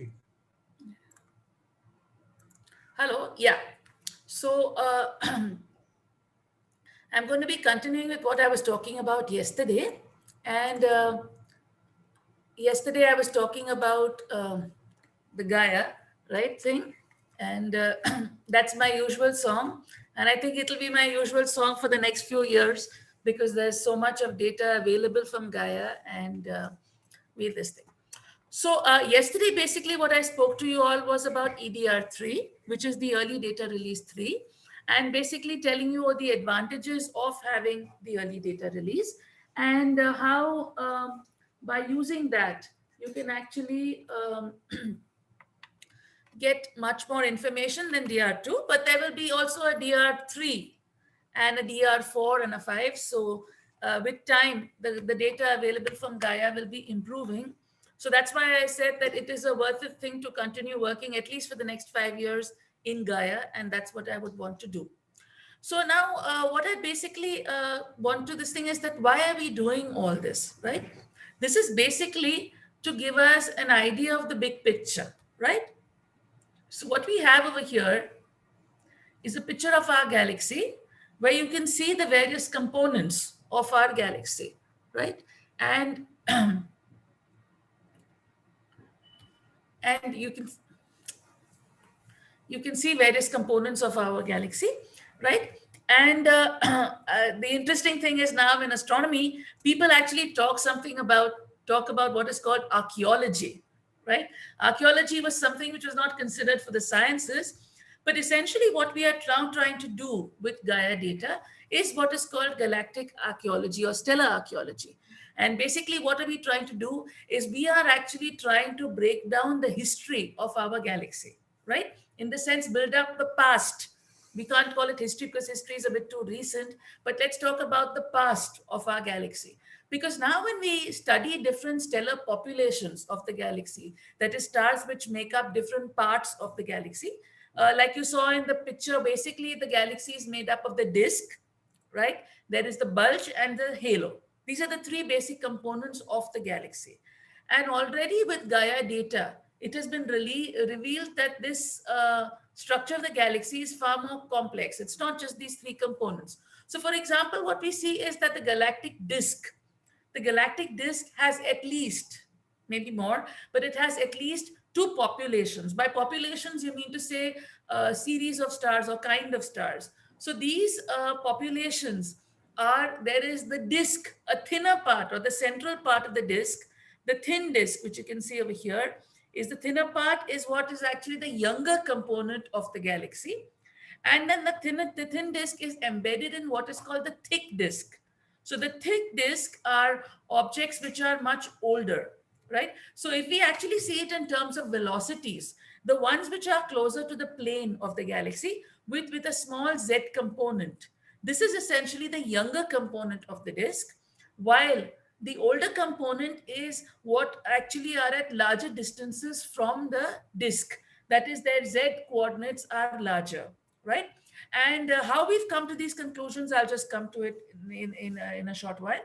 speak. Hello. Yeah. So I'm going to be continuing with what I was talking about yesterday. And yesterday I was talking about the Gaia, right thing. And that's my usual song. And I think it'll be my usual song for the next few years because there's so much of data available from Gaia and with this thing. So yesterday, basically what I spoke to you all was about EDR3, which is the early data release 3, and basically telling you all the advantages of having the early data release and how by using that, you can actually get much more information than DR2, but there will be also a DR3 and a DR4 and a 5. So with time, the data available from Gaia will be improving. So that's why I said that it is a worth it thing to continue working at least for the next 5 years in Gaia, and that's what I would want to do. So now what I basically want to this thing is that why are we doing all this, right? This is basically to give us an idea of the big picture, right? So what we have over here is a picture of our galaxy where you can see the various components of our galaxy, right? And and you can see various components of our galaxy, right? And the interesting thing is now in astronomy, people actually talk about what is called archaeology, right? Archaeology was something which was not considered for the sciences, but essentially what we are now trying to do with Gaia data is what is called galactic archaeology or stellar archaeology. And basically what are we trying to do is we are actually trying to break down the history of our galaxy, right? In the sense, build up the past. We can't call it history because history is a bit too recent, but let's talk about the past of our galaxy. Because now, when we study different stellar populations of the galaxy, that is, stars which make up different parts of the galaxy, like you saw in the picture, basically the galaxy is made up of the disk, right? There is the bulge and the halo. These are the three basic components of the galaxy. And already with Gaia data, it has been really revealed that this structure of the galaxy is far more complex. It's not just these three components. So, for example, what we see is that the galactic disk has at least, maybe more, but it has at least two populations. By populations, you mean to say a series of stars or kind of stars. So these populations are, there is the disk, a thinner part or the central part of the disk, the thin disk, which you can see over here, is the thinner part is what is actually the younger component of the galaxy. And then the thin disk is embedded in what is called the thick disk. So the thick disk are objects which are much older, right? So if we actually see it in terms of velocities, the ones which are closer to the plane of the galaxy with a small z component, this is essentially the younger component of the disk, while the older component is what actually are at larger distances from the disk. That is, their z coordinates are larger, right? And how we've come to these conclusions, I'll just come to it in a short while.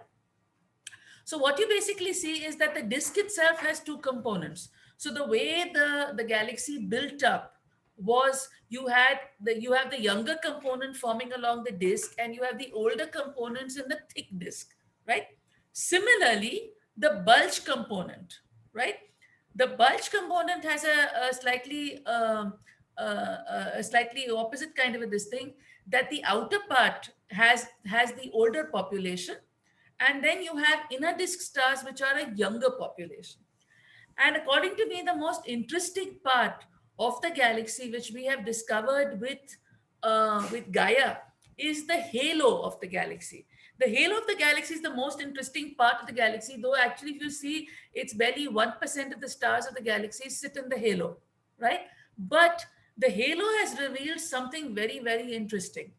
So what you basically see is that the disk itself has two components. So the way the galaxy built up was you have the younger component forming along the disk and you have the older components in the thick disk, right? Similarly, the bulge component, right? The bulge component has a slightly opposite kind of a this thing, that the outer part has the older population, and then you have inner disk stars which are a younger population. And according to me, the most interesting part of the galaxy, which we have discovered with Gaia, is the halo of the galaxy. The halo of the galaxy is the most interesting part of the galaxy, though actually, if you see, it's barely 1% of the stars of the galaxy sit in the halo, right? But the halo has revealed something very, very interesting.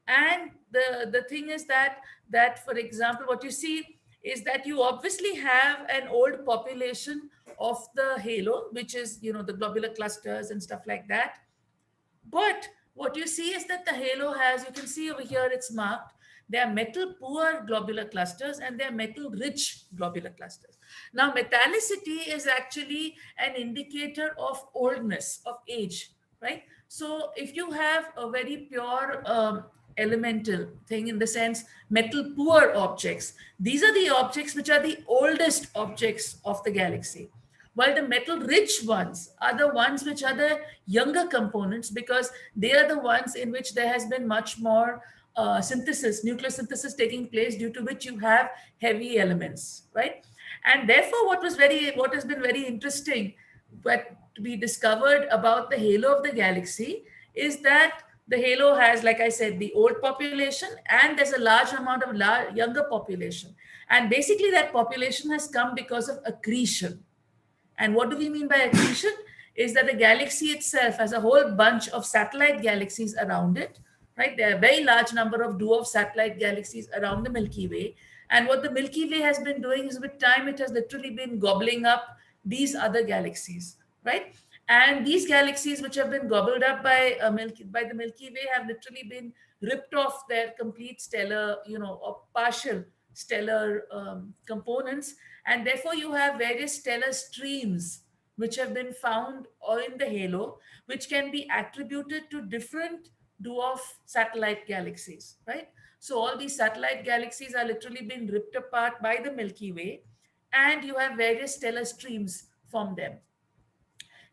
And the thing is that for example, what you see is that you obviously have an old population of the halo, which is, you know, the globular clusters and stuff like that. But what you see is that the halo has, you can see over here, it's marked There are metal poor globular clusters and there are metal rich globular clusters. Now, metallicity is actually an indicator of oldness, of age, right? So if you have a very pure elemental thing, in the sense metal poor objects, these are the objects which are the oldest objects of the galaxy, while the metal rich ones are the ones which are the younger components, because they are the ones in which there has been much more synthesis, nuclear synthesis taking place, due to which you have heavy elements, right? And therefore, what has been very interesting, but to be discovered about the halo of the galaxy, is that the halo has, like I said, the old population, and there's a large amount of younger population. And basically, that population has come because of accretion. And what do we mean by accretion? Is that the galaxy itself has a whole bunch of satellite galaxies around it, right? There are a very large number of dwarf satellite galaxies around the Milky Way. And what the Milky Way has been doing is, with time, it has literally been gobbling up these other galaxies, right? And these galaxies, which have been gobbled up by by the Milky Way, have literally been ripped off their complete stellar, or partial stellar components, and therefore you have various stellar streams which have been found or in the halo, which can be attributed to different dwarf satellite galaxies, right? So all these satellite galaxies are literally being ripped apart by the Milky Way, and you have various stellar streams from them.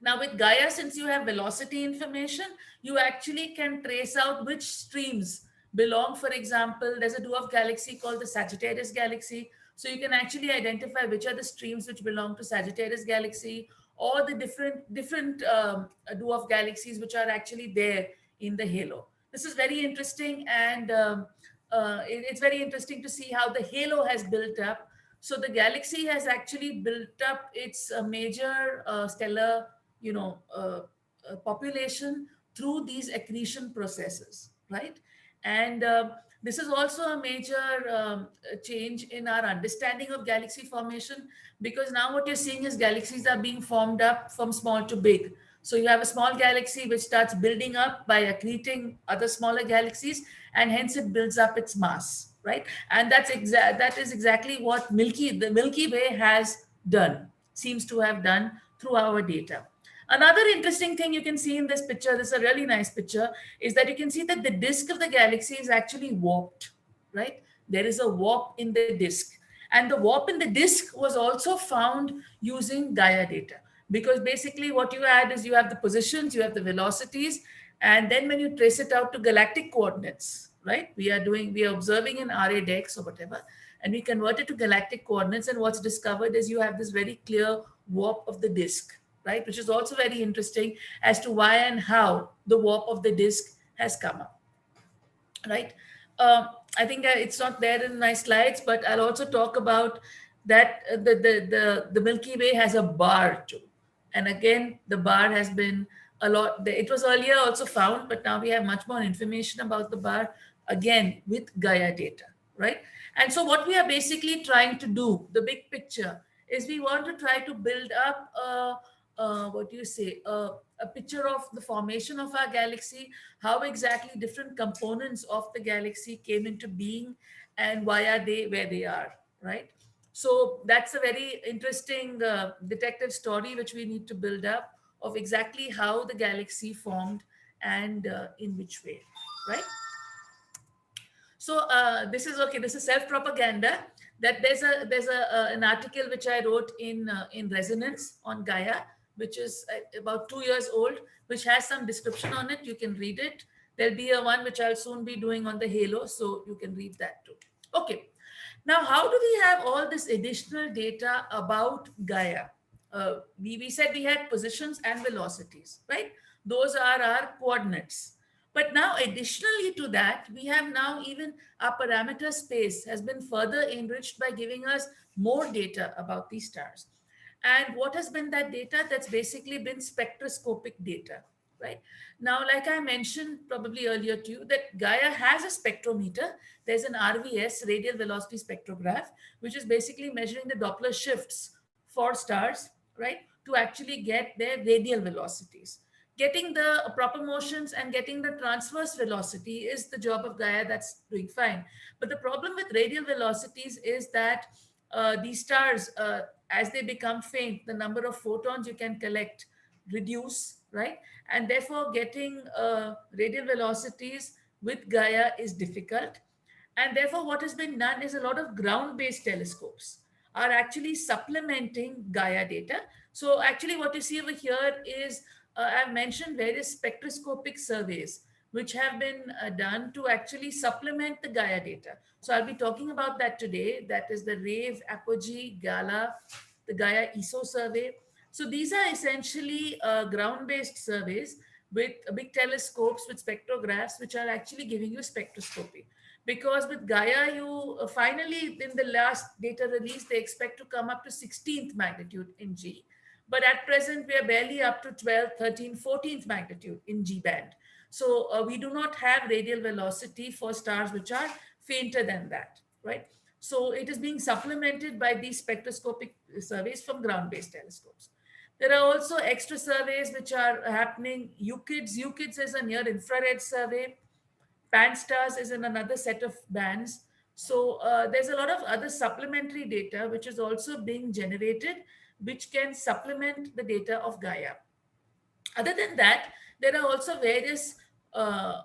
Now, with Gaia, since you have velocity information, you actually can trace out which streams belong. For example, there's a dwarf galaxy called the Sagittarius galaxy. So you can actually identify which are the streams which belong to Sagittarius galaxy, or the different dwarf galaxies which are actually there in the halo. This is very interesting, and it's very interesting to see how the halo has built up. So the galaxy has actually built up its major stellar, population through these accretion processes, right? And this is also a major change in our understanding of galaxy formation, because now what you're seeing is galaxies are being formed up from small to big. So you have a small galaxy which starts building up by accreting other smaller galaxies, and hence it builds up its mass, right? And that is exactly what the Milky Way has done, seems to have done through our data. Another interesting thing you can see in this picture, this is a really nice picture, is that you can see that the disk of the galaxy is actually warped, right? There is a warp in the disk. And the warp in the disk was also found using Gaia data. Because basically what you add is, you have the positions, you have the velocities, and then when you trace it out to galactic coordinates, right? We are observing in RA Dex or whatever, and we convert it to galactic coordinates, and what's discovered is you have this very clear warp of the disk, right? Which is also very interesting as to why and how the warp of the disk has come up, right? I think it's not there in my slides, but I'll also talk about that the Milky Way has a bar too. And again, the bar has been a lot, it was earlier also found, but now we have much more information about the bar, again, with Gaia data, right? And so what we are basically trying to do, the big picture, is we want to try to build up a picture of the formation of our galaxy, how exactly different components of the galaxy came into being, and why are they where they are, right? So that's a very interesting detective story which we need to build up, of exactly how the galaxy formed and in which way, right? So this is okay. This is self-propaganda. That there's an article which I wrote in Resonance on Gaia, which is about 2 years old, which has some description on it. You can read it. There'll be a one which I'll soon be doing on the halo, so you can read that too. Okay. Now, how do we have all this additional data about Gaia? We said we had positions and velocities, right? Those are our coordinates. But now, additionally to that, we have now even our parameter space has been further enriched by giving us more data about these stars. And what has been that data? That's basically been spectroscopic data, right? Now, like I mentioned probably earlier to you, that Gaia has a spectrometer. There's an RVS, radial velocity spectrograph, which is basically measuring the Doppler shifts for stars, right, to actually get their radial velocities. getting the proper motions and getting the transverse velocity is the job of Gaia. That's doing fine. But the problem with radial velocities is that these stars, as they become faint, the number of photons you can collect reduce, right? And therefore, getting radial velocities with Gaia is difficult. And therefore, what has been done is a lot of ground-based telescopes are actually supplementing Gaia data. So actually what you see over here is, I've mentioned various spectroscopic surveys which have been done to actually supplement the Gaia data. So I'll be talking about that today. That is the RAVE, APOGEE, GALA, the Gaia ESO survey. So these are essentially ground-based surveys with big telescopes with spectrographs, which are actually giving you spectroscopy. Because with Gaia, you finally, in the last data release, they expect to come up to 16th magnitude in G. But at present, we are barely up to 12th, 13th, 14th magnitude in G band. So we do not have radial velocity for stars which are fainter than that, right? So it is being supplemented by these spectroscopic surveys from ground-based telescopes. There are also extra surveys which are happening. UKIDS. UKIDS is a near infrared survey. PanSTARRS is in another set of bands. So there's a lot of other supplementary data which is also being generated, which can supplement the data of Gaia. Other than that, there are also various,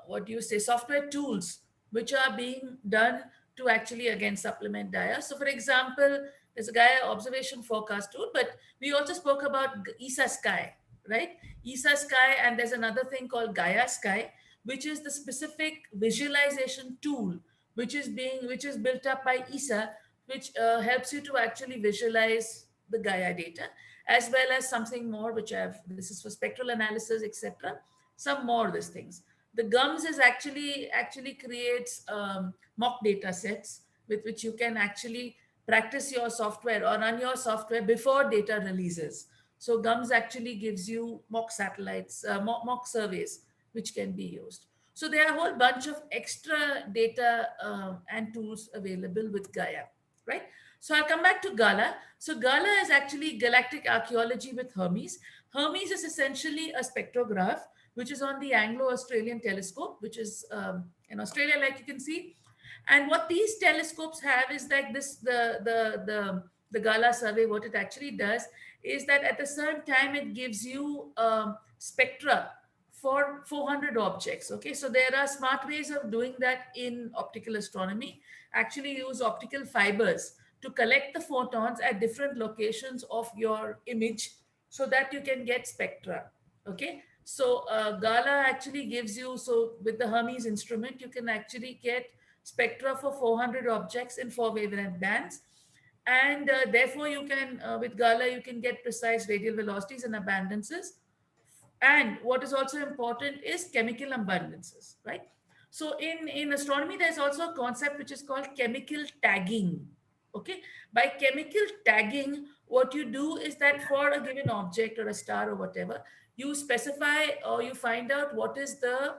what do you say, software tools which are being done to actually again supplement Gaia. So, for example, there's a Gaia observation forecast tool, but we also spoke about ESA Sky, right? ESA Sky, and there's another thing called Gaia Sky, which is the specific visualization tool which is built up by ESA, which helps you to actually visualize the Gaia data, as well as something more which I've, this is for spectral analysis, etc. Some more these things. The GUMS is actually creates mock data sets with which you can actually practice your software or run your software before data releases. So GUMS actually gives you mock satellites, mock surveys which can be used. So there are a whole bunch of extra data and tools available with Gaia, right? So I'll come back to Gala. So Gala is actually galactic archaeology with Hermes. Hermes is essentially a spectrograph which is on the Anglo-Australian telescope, which is in Australia, like you can see. And what these telescopes have is that the Gala survey, what it actually does is that at a certain time it gives you spectra for 400 objects. Okay, so there are smart ways of doing that in optical astronomy. Actually, use optical fibers to collect the photons at different locations of your image so that you can get spectra. Okay, so Gala actually gives you, so with the Hermes instrument, you can actually get spectra for 400 objects in 4 wavelength bands. And therefore, you can, with Gala, you can get precise radial velocities and abundances. And what is also important is chemical abundances, right? So in astronomy, there's also a concept which is called chemical tagging. Okay, by chemical tagging, what you do is that for a given object or a star or whatever, you specify or you find out what is the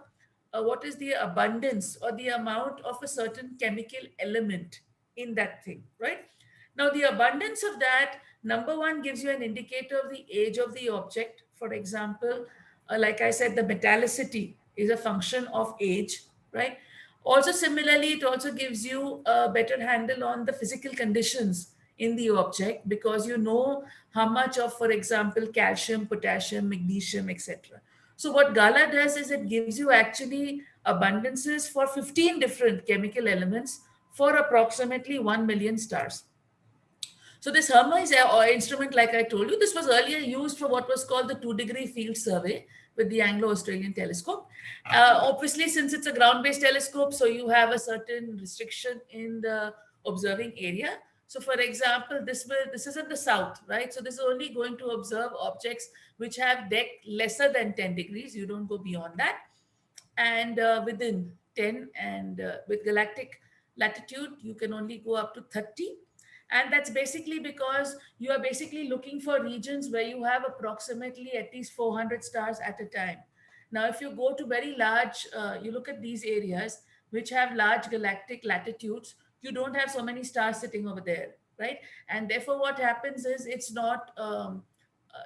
abundance or the amount of a certain chemical element in that thing, right? Now, the abundance of that, number one, gives you an indicator of the age of the object. For example, like I said, the metallicity is a function of age, right? Also, similarly, it also gives you a better handle on the physical conditions in the object because you know how much of, for example, calcium, potassium, magnesium, etc. So what Gala does is it gives you actually abundances for 15 different chemical elements for approximately 1 million stars. So this Hermes instrument, like I told you, this was earlier used for what was called the 2-degree field survey with the Anglo-Australian telescope. Obviously, since it's a ground-based telescope, so you have a certain restriction in the observing area. So for example, this is in the south, right? So this is only going to observe objects which have depth lesser than 10 degrees. You don't go beyond that. And within 10, and with galactic latitude, you can only go up to 30. And that's basically because you are basically looking for regions where you have approximately at least 400 stars at a time. Now, if you go to very large, you look at these areas which have large galactic latitudes, you don't have so many stars sitting over there, right? And therefore, what happens is it's not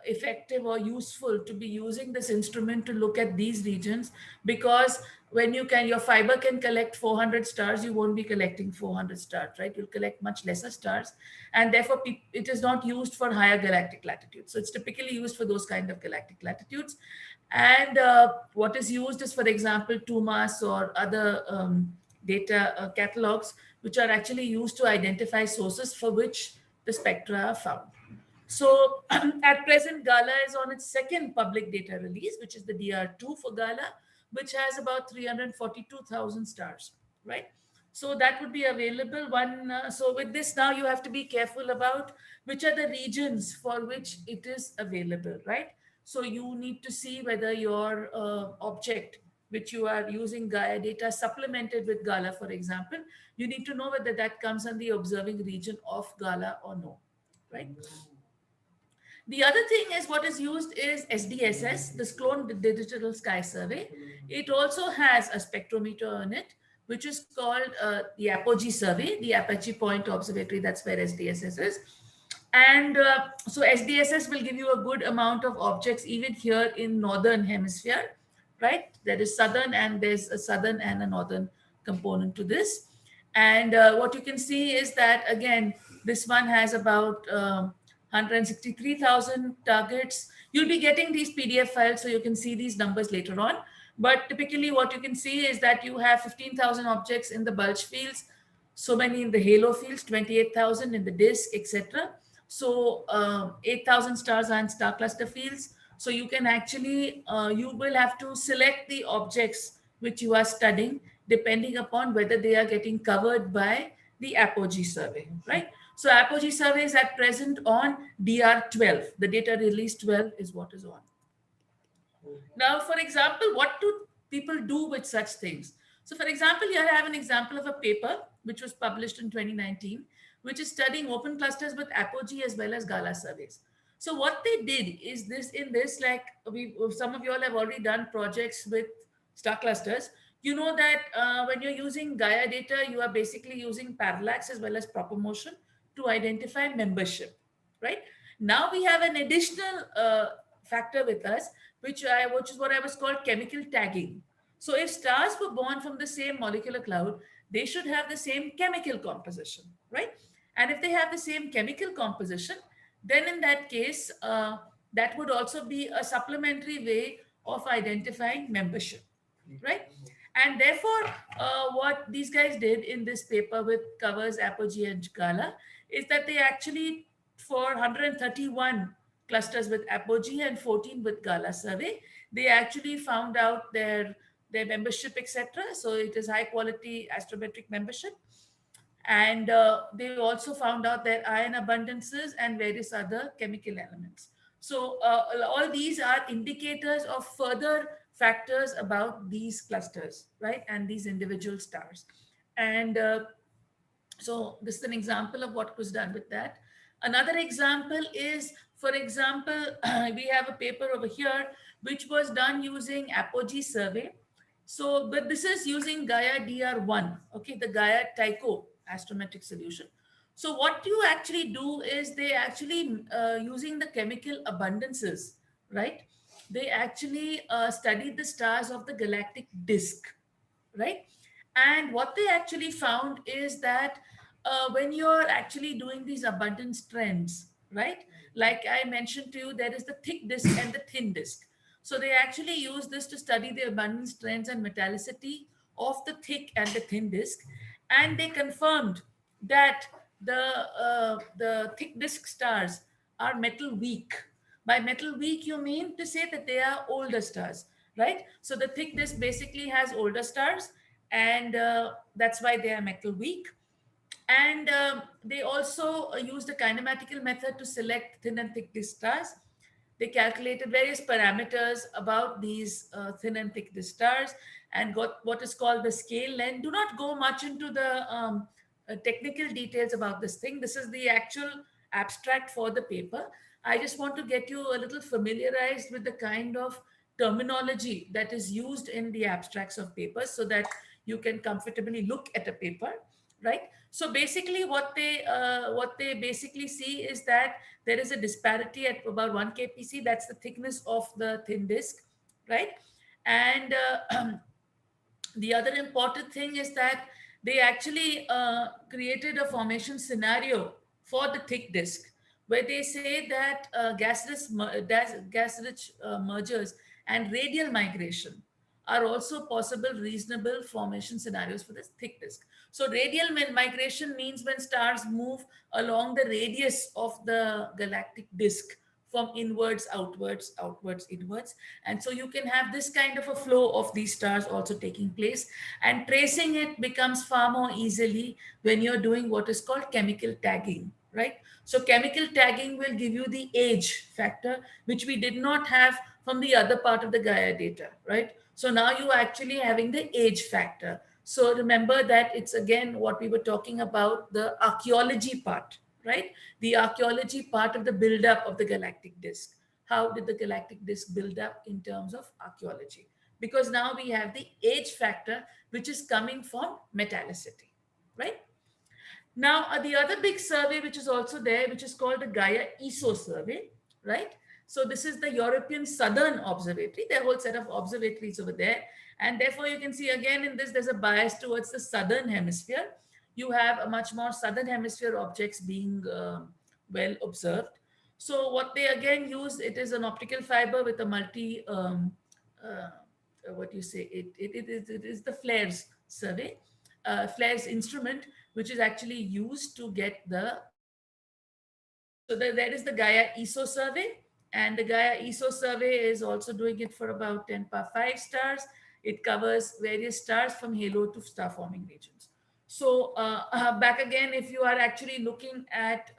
effective or useful to be using this instrument to look at these regions, because when your fiber can collect 400 stars, you won't be collecting 400 stars, right? You'll collect much lesser stars, and therefore it is not used for higher galactic latitudes. So it's typically used for those kind of galactic latitudes. And what is used is, for example, 2MAS or other data catalogs, which are actually used to identify sources for which the spectra are found. So at present, Gala is on its second public data release, which is the DR2 for Gala, which has about 342,000 stars, right? So that would be available. So with this now, you have to be careful about which are the regions for which it is available, right? So you need to see whether your object, which you are using Gaia data supplemented with Gala, for example, you need to know whether that comes on the observing region of Gala or no, right? The other thing is, what is used is SDSS, the Clone Digital Sky Survey. It also has a spectrometer on it, which is called the APOGEE survey, the Apache Point Observatory. That's where SDSS is. And so SDSS will give you a good amount of objects even here in northern hemisphere, right? There is southern, and there's a southern and a northern component to this. And what you can see is that, again, this one has about 163,000 targets. You'll be getting these PDF files, so you can see these numbers later on. But typically what you can see is that you have 15,000 objects in the bulge fields, so many in the halo fields, 28,000 in the disk, etc. So 8,000 stars are in star cluster fields. So you can actually, you will have to select the objects which you are studying depending upon whether they are getting covered by the APOGEE survey, right? So APOGEE survey is at present on DR12. The data release 12 is what is on. Now, for example, what do people do with such things? So for example, here I have an example of a paper which was published in 2019, which is studying open clusters with APOGEE as well as Gala surveys. So what they did is this, like some of you all have already done projects with star clusters. You know that when you're using Gaia data, you are basically using parallax as well as proper motion to identify membership, right? Now we have an additional factor with us, which is what I was called chemical tagging. So if stars were born from the same molecular cloud, they should have the same chemical composition, right? And if they have the same chemical composition, then in that case, that would also be a supplementary way of identifying membership, right? And therefore, what these guys did in this paper with covers APOGEE and Gala is that they actually, for 131 clusters with APOGEE and 14 with Gala survey, they actually found out their membership, etc. So it is high quality astrometric membership. And they also found out their ion abundances and various other chemical elements. So all these are indicators of further factors about these clusters, right? And these individual stars. And so this is an example of what was done with that. Another example is, for example, we have a paper over here, which was done using APOGEE survey. So, but this is using Gaia DR1, okay, the Gaia Tycho astrometric solution. So what you actually do is they actually, using the chemical abundances, right? They actually studied the stars of the galactic disk, right? And what they actually found is that when you're actually doing these abundance trends, right? Like I mentioned to you, there is the thick disk and the thin disk. So they actually use this to study the abundance trends and metallicity of the thick and the thin disk. And they confirmed that the thick disk stars are metal weak. By metal weak, you mean to say that they are older stars, right? So the thick disk basically has older stars, and that's why they are metal weak. And they also used a kinematical method to select thin and thick disk stars. They calculated various parameters about these thin and thick disk stars and got what is called the scale length. Do not go much into the technical details about this thing. This is the actual abstract for the paper. I just want to get you a little familiarized with the kind of terminology that is used in the abstracts of papers so that you can comfortably look at a paper, right? So basically, what they basically see is that there is a disparity at about 1 kpc. That's the thickness of the thin disk, right? And the other important thing is that they actually created a formation scenario for the thick disk, where they say that gas-rich mergers and radial migration are also possible reasonable formation scenarios for this thick disk. So radial migration means when stars move along the radius of the galactic disk from inwards, outwards, outwards, inwards. And so you can have this kind of a flow of these stars also taking place. And tracing it becomes far more easily when you're doing what is called chemical tagging, right? So chemical tagging will give you the age factor, which we did not have from the other part of the Gaia data, right? So now you are actually having the age factor. So remember that it's again what we were talking about, the archaeology part, right? The archaeology part of the buildup of the galactic disk. How did the galactic disk build up in terms of archaeology? Because now we have the age factor, which is coming from metallicity, right? Now, the other big survey which is also there, which is called the Gaia ESO survey, right? So this is the European Southern Observatory. There are a whole set of observatories over there. And therefore, you can see again in this, there's a bias towards the Southern Hemisphere. You have a much more Southern Hemisphere objects being well observed. So what they again use, it is an optical fiber with a what you say, it is the flares survey, flares instrument, which is actually used to get the so there is the Gaia ESO survey, and the Gaia ESO survey is also doing it for about 10 power 5 stars. It covers various stars from halo to star forming regions. So back again, if you are actually looking at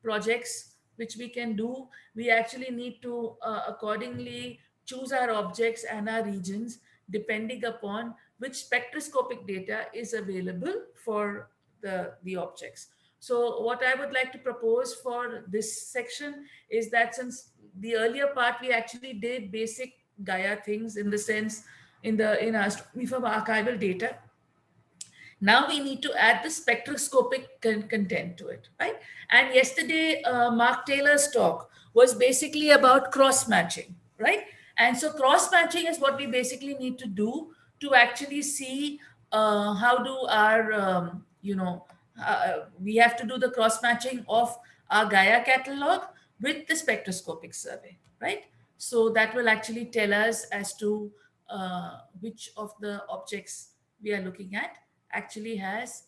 projects which we can do, we actually need to accordingly choose our objects and our regions depending upon which spectroscopic data is available for the objects. So what I would like to propose for this section is that since the earlier part we actually did basic Gaia things in the sense in astronomy from archival data, now we need to add the spectroscopic content to it, right? And yesterday, Mark Taylor's talk was basically about cross matching, right? And so cross matching is what we basically need to do to actually see how do our, we have to do the cross matching of our Gaia catalog with the spectroscopic survey, right? So that will actually tell us as to which of the objects we are looking at actually has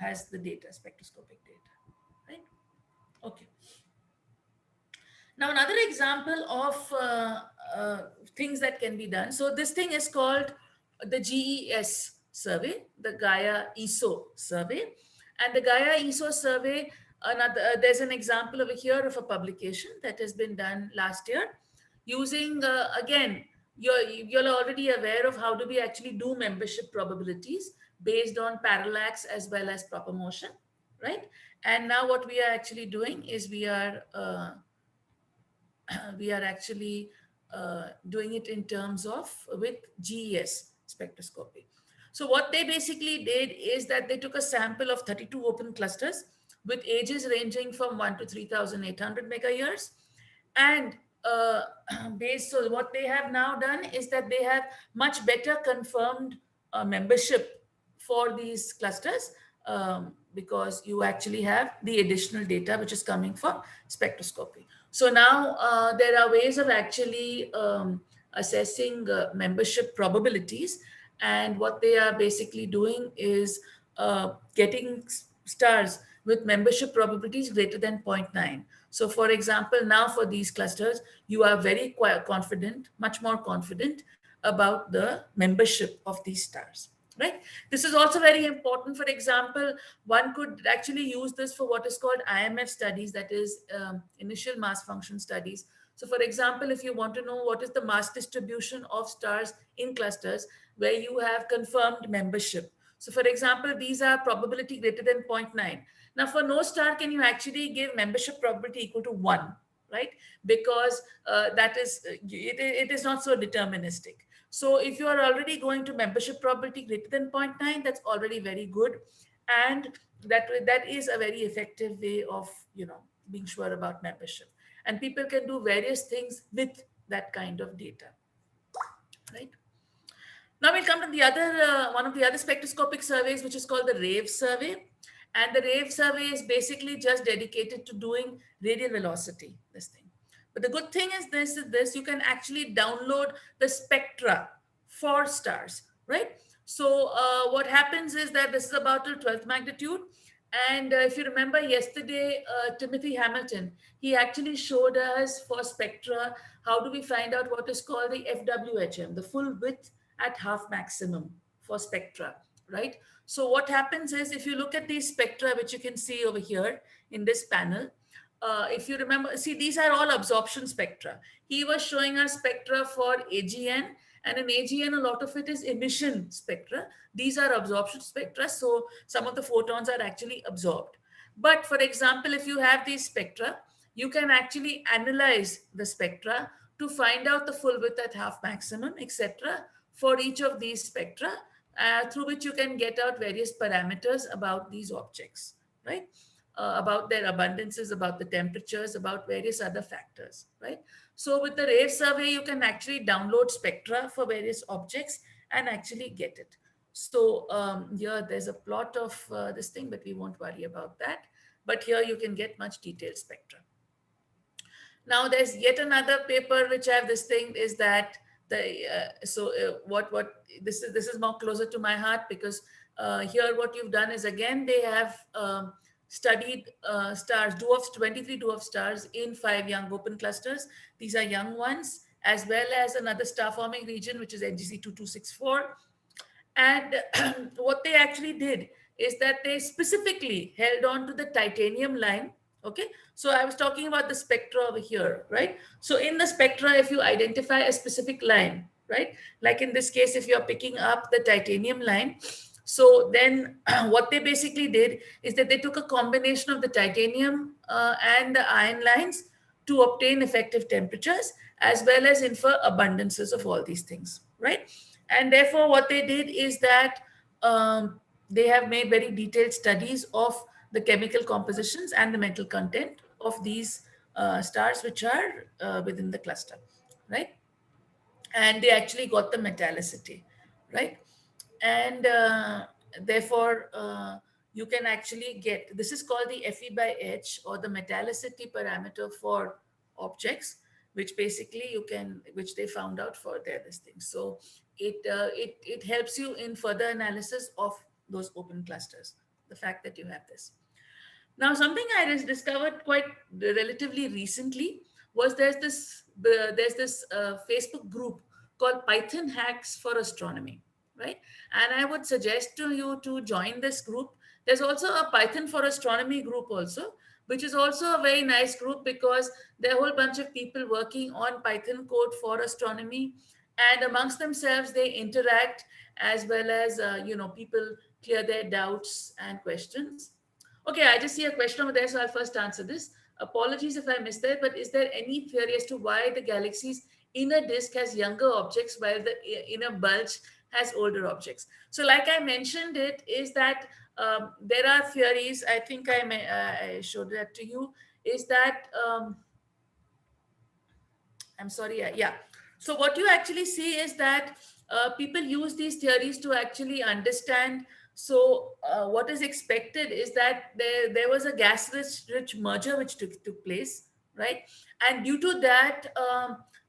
has the data, spectroscopic data, right? Okay. Now another example of things that can be done, so this thing is called the GES survey, the Gaia ESO survey. And the Gaia ESO survey, there's an example over here of a publication that has been done last year using again, you're already aware of how do we actually do membership probabilities based on parallax as well as proper motion, right? And now what we are actually doing is we are actually doing it in terms of with GES spectroscopy. So what they basically did is that they took a sample of 32 open clusters with ages ranging from 1 to 3,800 megayears. And so what they have now done is that they have much better confirmed membership for these clusters, because you actually have the additional data which is coming from spectroscopy. So now there are ways of actually assessing membership probabilities. And what they are basically doing is getting stars with membership probabilities greater than 0.9. So for example, now for these clusters, you are very confident, much more confident about the membership of these stars, right? This is also very important. For example, one could actually use this for what is called IMF studies, that is initial mass function studies. So for example, if you want to know what is the mass distribution of stars in clusters where you have confirmed membership. So for example, these are probability greater than 0.9. Now for no star can you actually give membership probability equal to 1, right? Because that is, it is not so deterministic. So if you are already going to membership probability greater than 0.9, that's already very good. And that is a very effective way of, being sure about membership. And people can do various things with that kind of data, right? Now we'll come to the other one of the other spectroscopic surveys, which is called the RAVE survey. And the RAVE survey is basically just dedicated to doing radial velocity, this thing. But the good thing is this, you can actually download the spectra for stars, right? So what happens is that this is about the 12th magnitude. And if you remember yesterday, Timothy Hamilton, he actually showed us for spectra, how do we find out what is called the FWHM, the full width at half maximum for spectra, right? So what happens is, if you look at these spectra, which you can see over here in this panel, if you remember, see, these are all absorption spectra. He was showing us spectra for AGN, and in AGN, a lot of it is emission spectra. These are absorption spectra, so some of the photons are actually absorbed. But for example, if you have these spectra, you can actually analyze the spectra to find out the full width at half maximum, etc., for each of these spectra, through which you can get out various parameters about these objects, right? About their abundances, about the temperatures, about various other factors, right? So with the RAVE survey, you can actually download spectra for various objects and actually get it. So here there's a plot of this thing, but we won't worry about that. But here you can get much detailed spectra. Now there's yet another paper which I have this thing is that what this is more closer to my heart, because here what you've done is, again, they have studied stars, 23 dwarf stars in 5 young open clusters. These are young ones, as well as another star forming region, which is NGC 2264. And what they actually did is that they specifically held on to the titanium line. Okay, so I was talking about the spectra over here, right? So in the spectra, if you identify a specific line, right, like in this case, if you're picking up the titanium line, so then what they basically did is that they took a combination of the titanium and the iron lines to obtain effective temperatures, as well as infer abundances of all these things, right? And therefore, what they did is that they have made very detailed studies of the chemical compositions and the metal content of these stars which are within the cluster, right? And they actually got the metallicity, right? And therefore, you can actually get, this is called the Fe by H, or the metallicity parameter for objects, which basically which they found out for this thing. So it helps you in further analysis of those open clusters, the fact that you have this. Now, something I just discovered quite relatively recently was there's this Facebook group called Python Hacks for Astronomy, right? And I would suggest to you to join this group. There's also a Python for Astronomy group also, which is also a very nice group, because there are a whole bunch of people working on Python code for astronomy, and amongst themselves they interact, as well as people clear their doubts and questions. Okay, I just see a question over there, so I'll first answer this. Apologies if I missed that, but is there any theory as to why the galaxy's inner disk has younger objects while the inner bulge has older objects? So like I mentioned, it is that there are theories, I think I showed that to you, is that, I'm sorry, yeah. So what you actually see is that people use these theories to actually understand. So what is expected is that there was a gas-rich merger which took place, right? And due to that,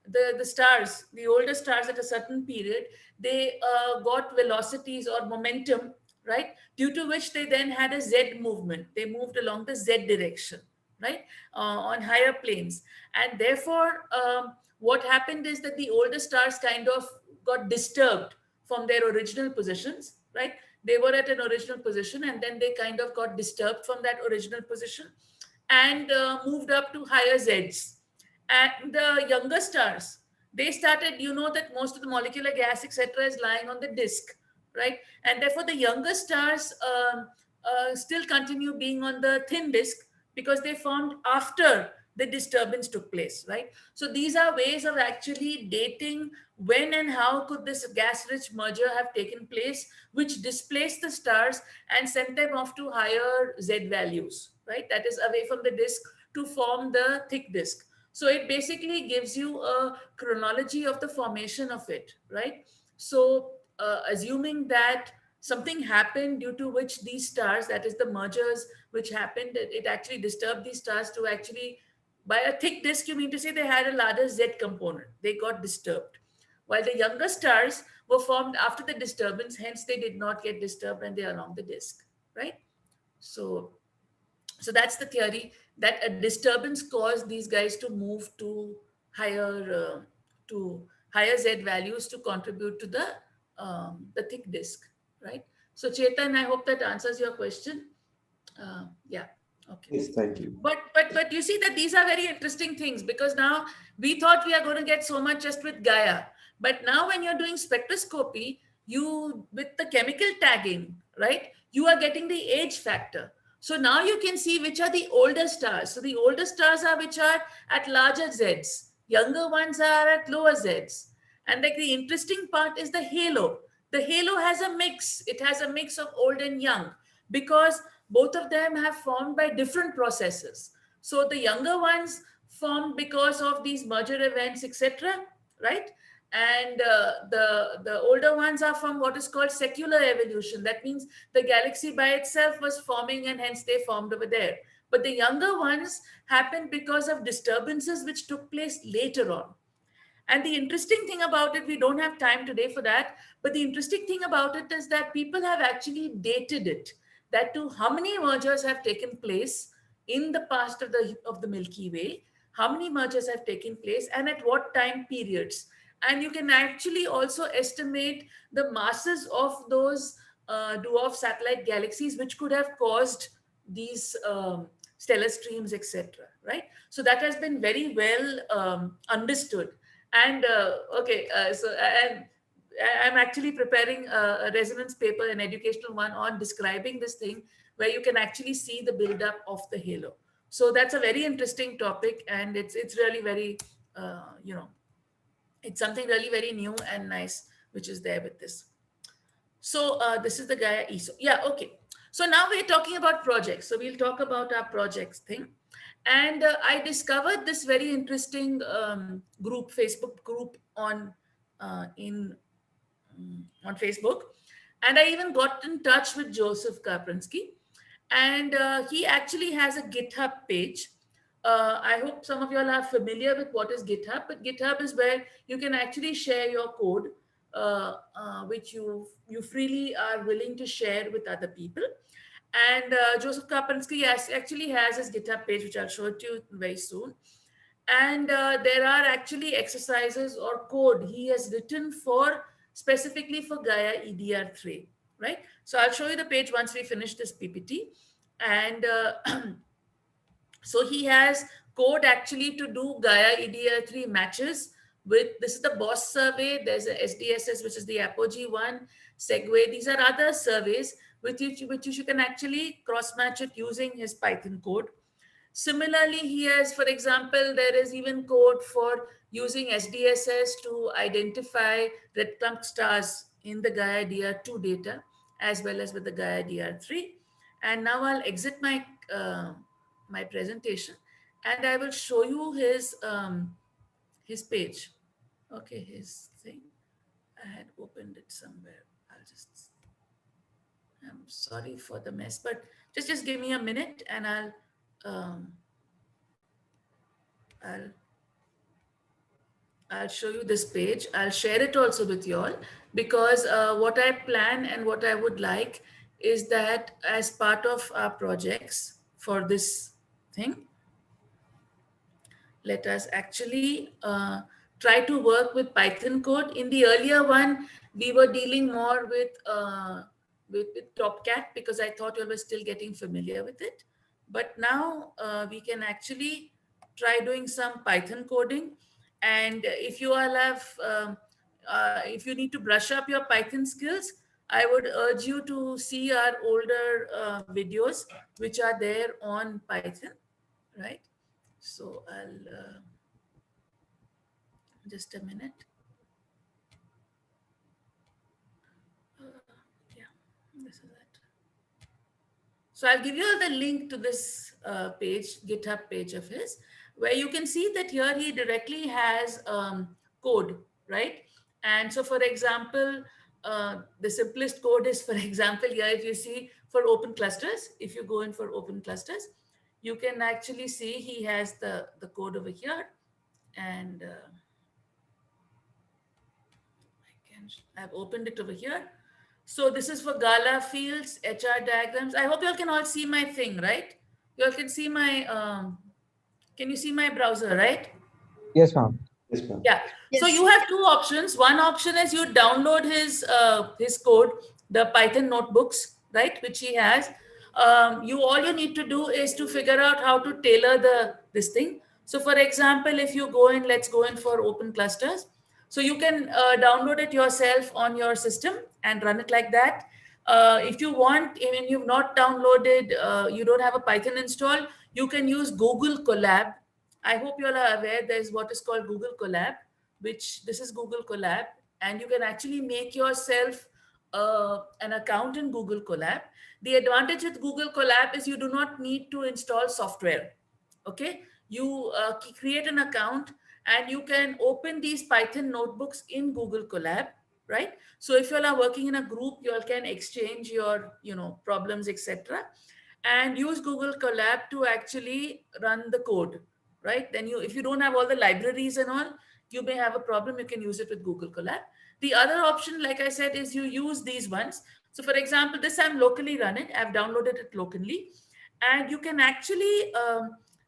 the stars, the older stars at a certain period, they got velocities or momentum, right? Due to which they then had a Z movement. They moved along the Z direction, right? On higher planes. And therefore, what happened is that the older stars kind of got disturbed from their original positions, right? They were at an original position, and then they kind of got disturbed from that original position and moved up to higher Zs. And the younger stars, they started, that most of the molecular gas, etc., is lying on the disk, right? And therefore, the younger stars still continue being on the thin disk, because they formed after the disturbance took place, right? So these are ways of actually dating when and how could this gas-rich merger have taken place, which displaced the stars and sent them off to higher Z values, right? That is away from the disk to form the thick disk. So it basically gives you a chronology of the formation of it, right? So assuming that something happened due to which these stars, that is the mergers which happened, it actually disturbed these stars to actually, by a thick disk, you mean to say they had a larger Z component. They got disturbed. While the younger stars were formed after the disturbance, hence they did not get disturbed and they are along the disk, right? So, so that's the theory, that a disturbance caused these guys to move to higher Z values to contribute to the thick disk, right? So Chetan, I hope that answers your question. Yeah. Okay. Yes, thank you. But you see that these are very interesting things, because now we thought we are going to get so much just with Gaia, but now when you're doing spectroscopy, you, with the chemical tagging, right, you are getting the age factor. So now you can see which are the older stars. So the older stars are which are at larger Zs, younger ones are at lower Zs. And like the interesting part is the halo. The halo has a mix. It has a mix of old and young, because both of them have formed by different processes. So the younger ones formed because of these merger events, etc., right? And the older ones are from what is called secular evolution. That means the galaxy by itself was forming and hence they formed over there. But the younger ones happened because of disturbances which took place later on. And the interesting thing about it, we don't have time today for that, but the interesting thing about it is that people have actually dated it, that to how many mergers have taken place in the past of the Milky Way, how many mergers have taken place, and at what time periods. And you can actually also estimate the masses of those dwarf satellite galaxies which could have caused these stellar streams, etc. Right? So that has been very well understood. And okay, and I'm actually preparing a resonance paper, an educational one, on describing this thing, where you can actually see the buildup of the halo. So that's a very interesting topic, and it's really very, it's something really very new and nice, which is there with this. So this is the Gaia ESO. Yeah, okay. So now we're talking about projects. So we'll talk about our projects thing. And I discovered this very interesting group, Facebook group on Facebook, and I even got in touch with Joseph Kaprinsky, and he actually has a GitHub page. I hope some of you all are familiar with what is GitHub, but GitHub is where you can actually share your code, which you freely are willing to share with other people. And Joseph Kaprinsky actually has his GitHub page, which I'll show it to you very soon. And there are actually exercises or code he has written for specifically for Gaia EDR3, right? So I'll show you the page once we finish this PPT. And so he has code actually to do Gaia EDR3 matches with, this is the BOSS survey, there's a SDSS, which is the APOGEE one, Segway. These are other surveys with which you can actually cross-match it using his Python code. Similarly, he has, for example, there is even code for using SDSS to identify red clumped stars in the Gaia DR2 data, as well as with the Gaia DR3. And now I'll exit my presentation, and I will show you his page. Okay, his thing. I had opened it somewhere. I'm sorry for the mess, but just give me a minute, and um, I'll I'll show you this page. I'll share it also with you all, because what I plan and what I would like is that as part of our projects for this thing, let us actually try to work with Python code. In the earlier one, we were dealing more with Topcat, because I thought you were still getting familiar with it. But now we can actually try doing some Python coding. And if you all have, if you need to brush up your Python skills, I would urge you to see our older videos, which are there on Python, right? So I'll just a minute. Yeah, this is it. So I'll give you the link to this page, GitHub page of his, where you can see that here he directly has code, right? And so, for example, the simplest code is, for example, here if you see for open clusters, if you go in for open clusters, you can actually see he has the code over here, and I've opened it over here. So this is for Gala fields, HR diagrams. I hope you all can all see my thing, right? You all can see my, can you see my browser, right? Yes, ma'am. Yes, ma'am. Yeah. So Yes. you have two options. One option is you download his code, the Python notebooks, right, which he has. You all you need to do is to figure out how to tailor this thing. So for example, if you go in, let's go in for open clusters. So you can download it yourself on your system and run it like that. If you want, when you've not downloaded, you don't have a Python install, you can use Google Colab. I hope you all are aware there's what is called Google Colab, which this is Google Colab, and you can actually make yourself an account in Google Colab. The advantage with Google Colab is you do not need to install software. Okay, you create an account and you can open these Python notebooks in Google Colab, right? So if you all are working in a group, you all can exchange your problems, etc., and use Google Colab to actually run the code, right? Then if you don't have all the libraries and all, you may have a problem. You can use it with Google Colab. The other option, like I said, is you use these ones. So for example, this I'm locally running. I've downloaded it locally, and you can actually,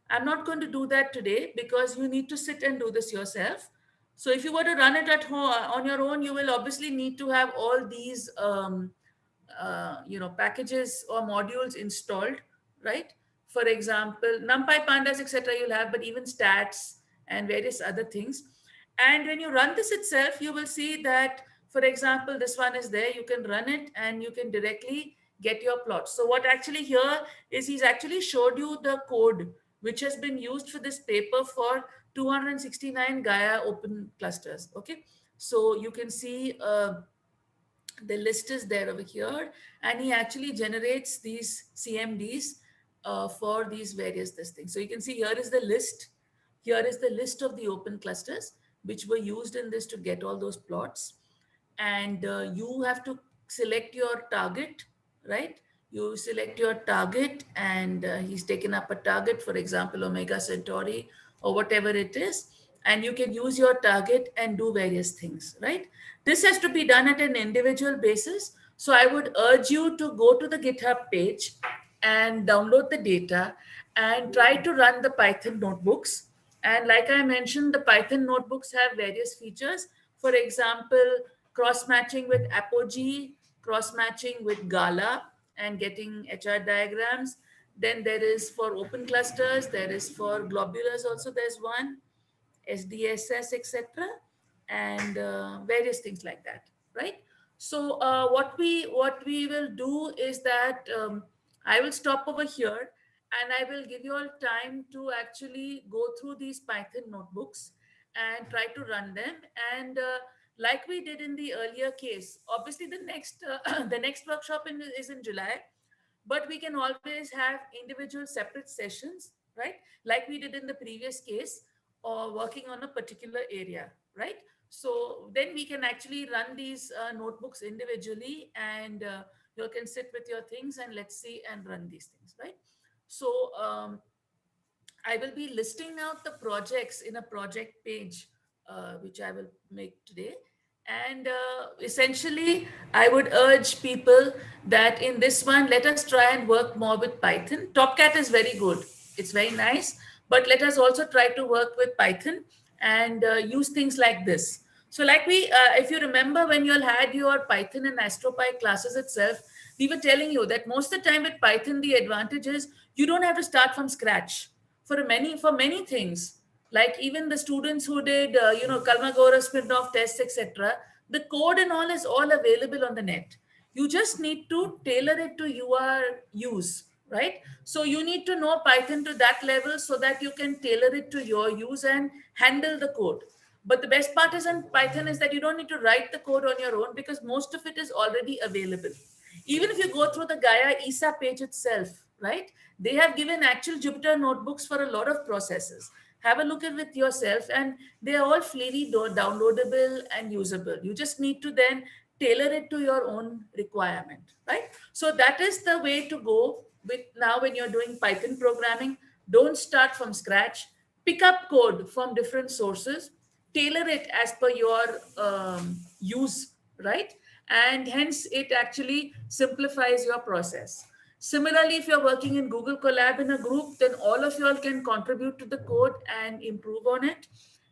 I'm not going to do that today because you need to sit and do this yourself. So if you were to run it at home on your own, you will obviously need to have all these packages or modules installed, right? For example, NumPy, Pandas, etc. you'll have, but even stats and various other things. And when you run this itself, you will see that, for example, this one is there. You can run it and you can directly get your plots. So what actually here is he's actually showed you the code which has been used for this paper for 269 Gaia open clusters. Okay, so you can see the list is there over here, and he actually generates these CMDs for these various things. So you can see here is the list. Here is the list of the open clusters which were used in this to get all those plots. And you have to select your target, right? You select your target, and he's taken up a target, for example, Omega Centauri or whatever it is. And you can use your target and do various things, right? This has to be done at an individual basis. So I would urge you to go to the GitHub page and download the data and try to run the Python notebooks. And like I mentioned, the Python notebooks have various features. For example, cross-matching with APOGEE, cross-matching with Gala, and getting HR diagrams. Then there is for open clusters, there is for globulars also, there's one, SDSS, etc., and various things like that, right? So what we will do is that I will stop over here, and I will give you all time to actually go through these Python notebooks and try to run them. And like we did in the earlier case, obviously the next the next workshop is in July, but we can always have individual separate sessions, right? Like we did in the previous case, or working on a particular area, right? So then we can actually run these notebooks individually, and you can sit with your things and let's see and run these things, right? So I will be listing out the projects in a project page, which I will make today. And essentially, I would urge people that in this one, let us try and work more with Python. Topcat is very good. It's very nice. But let us also try to work with Python and use things like this. So like if you remember when you all had your Python and AstroPy classes itself, we were telling you that most of the time with Python, the advantage is you don't have to start from scratch for many things, like even the students who did Kalmagora spin-off tests, etc., the code and all is all available on the net. You just need to tailor it to your use, right? So you need to know Python to that level so that you can tailor it to your use and handle the code. But the best part is in Python is that you don't need to write the code on your own because most of it is already available. Even if you go through the Gaia ESA page itself, right? They have given actual Jupyter notebooks for a lot of processes. Have a look at it yourself, and they are all freely downloadable and usable. You just need to then tailor it to your own requirement, right? So that is the way to go with now when you're doing Python programming. Don't start from scratch. Pick up code from different sources, tailor it as per your use, right? And hence it actually simplifies your process. Similarly, if you're working in Google Colab in a group, then all of you all can contribute to the code and improve on it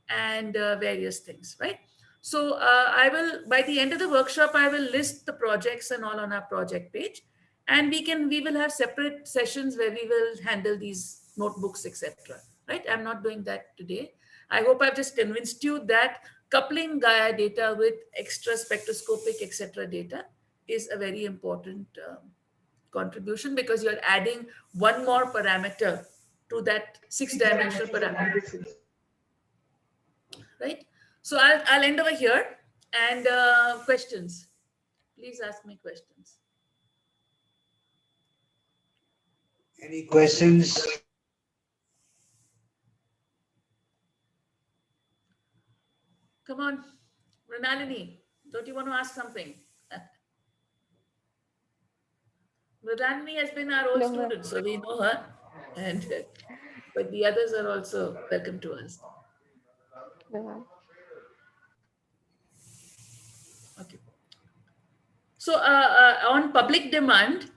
and various things, right? So I will, by the end of the workshop, I will list the projects and all on our project page. And we will have separate sessions where we will handle these notebooks, etc. Right? I'm not doing that today. I hope I've just convinced you that coupling Gaia data with extra spectroscopic, etc. data is a very important contribution because you're adding one more parameter to that six-dimensional parameter, right? So I'll end over here and questions. Please ask me questions. Any questions? Come on, Mrinalini, don't you want to ask something? Mrinalini has been our old No, ma'am. student, so we know her, and but the others are also welcome to us. No, ma'am. Okay. So on public demand,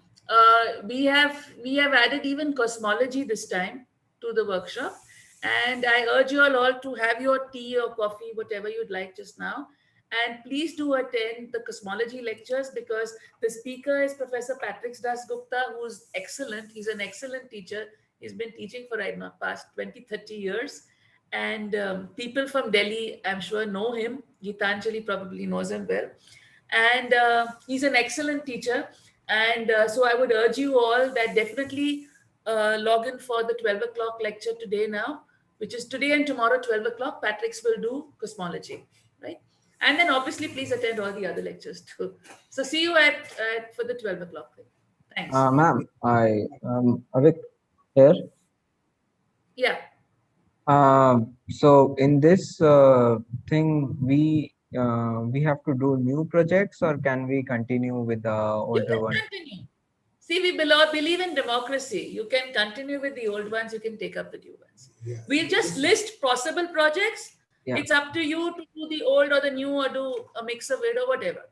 we have added even cosmology this time to the workshop, and I urge you all to have your tea or coffee, whatever you'd like just now, and please do attend the cosmology lectures because the speaker is Professor Patrick Das Gupta, who's excellent. He's an excellent teacher. He's been teaching for right now past 20, 30 years. And people from Delhi, I'm sure, know him. Gitanjali probably knows him well, and he's an excellent teacher. And so I would urge you all that definitely log in for the 12 o'clock lecture today now, which is today and tomorrow 12 o'clock. Patrick's will do cosmology, right? And then obviously please attend all the other lectures too. So see you at for the 12 o'clock thing. Thanks. Ma'am, I Avik here. Yeah. So in this thing, we have to do new projects, or can we continue with the You older can one? continue. See, we believe in democracy. You can continue with the old ones, you can take up the new ones. Yeah. We'll just list possible projects. Yeah. It's up to you to do the old or the new or do a mix of it or whatever.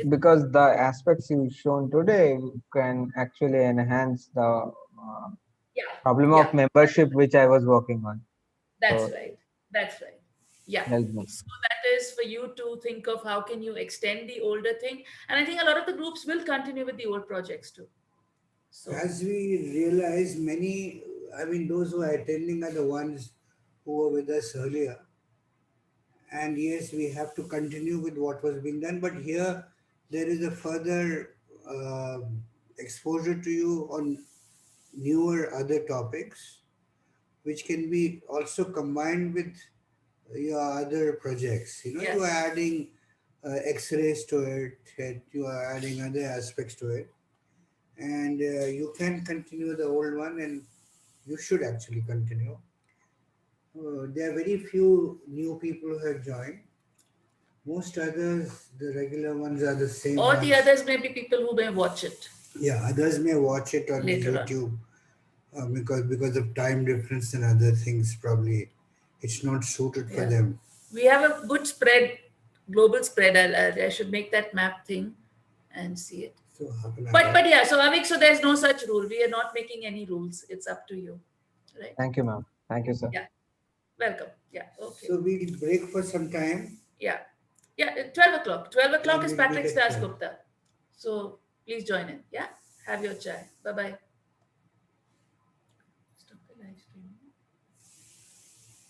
Because the aspects you've shown today can actually enhance the yeah, problem yeah, of membership which I was working on. that's So right. That's right. Yeah. help me. So that is for you to think of how can you extend the older thing. And I think a lot of the groups will continue with the old projects too. So As we realize, those who are attending are the ones who were with us earlier. And yes, we have to continue with what was being done, but here there is a further exposure to you on newer other topics, which can be also combined with your other projects. You yes. are adding X-rays to it, and you are adding other aspects to it, and you can continue the old one, and you should actually continue. There are very few new people who have joined. Most others, the regular ones, are the same Or ones. the others may be people who may watch it. Yeah, others may watch it on Later on. YouTube because of time difference and other things. Probably it's not suited for Yeah. them. We have a good spread, global spread. I should make that map thing and see it. So how can I But yeah, so Avik, so there's no such rule. We are not making any rules. It's up to you. Right? Thank you, ma'am. Thank you, sir. Yeah. Welcome. Yeah. Okay. So we'll break for some time. Yeah. Yeah. 12 o'clock. 12 o'clock Yeah, is we'll Patrick meet at Das 12. Gupta. So please join in. Yeah. Have your chai. Bye-bye.